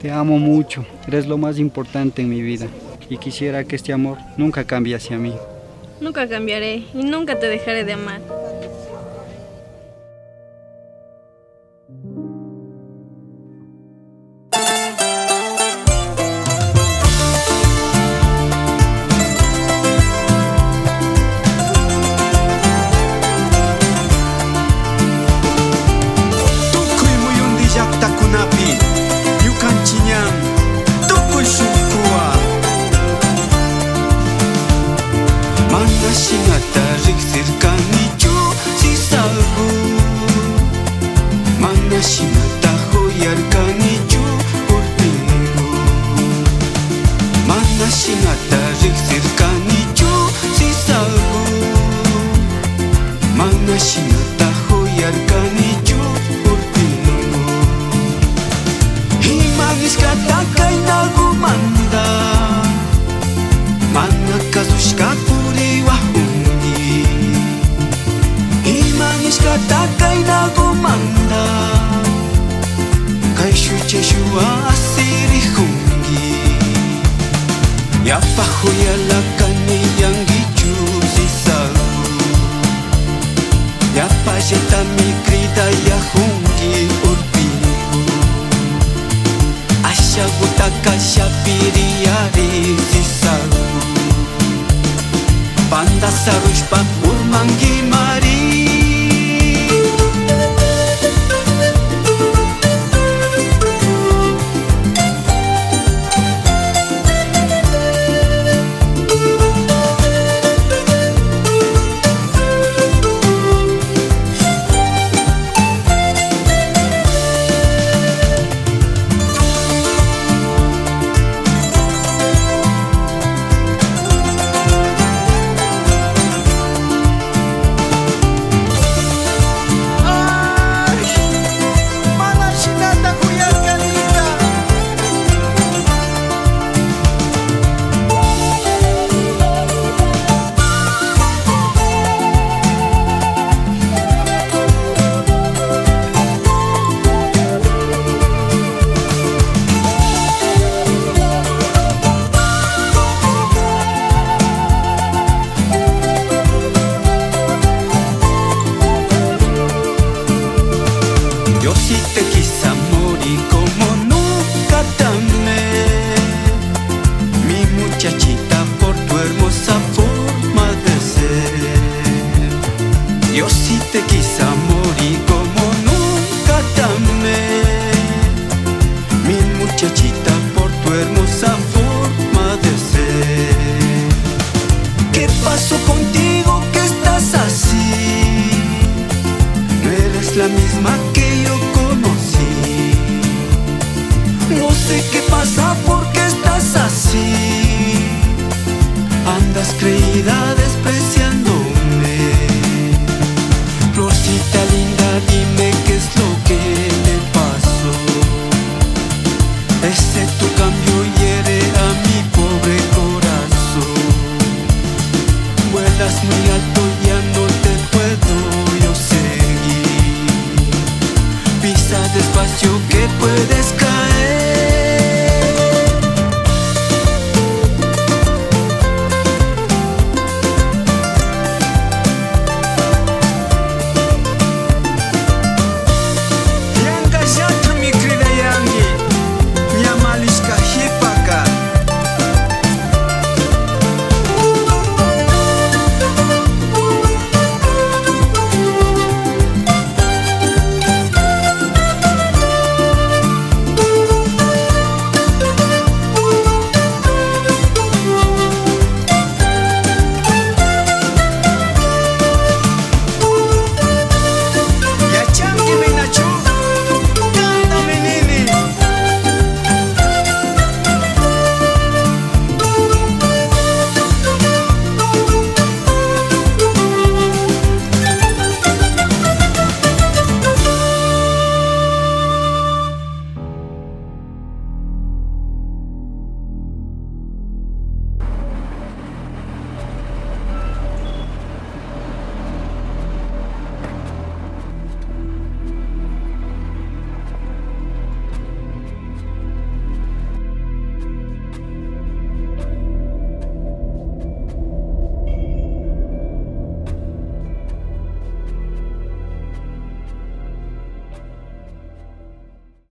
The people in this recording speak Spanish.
Te amo mucho, eres lo más importante en mi vida y quisiera que este amor nunca cambie hacia mí. Nunca cambiaré y nunca te dejaré de amar. Banda Sarushpa Urmangi Mari. La misma que yo conocí. No sé qué pasa, por qué estás así. Andas creída despreciándome. Florcita linda, dime qué es lo que le pasó. Ese tu cambio hiere a mi pobre corazón. Vuelas muy alto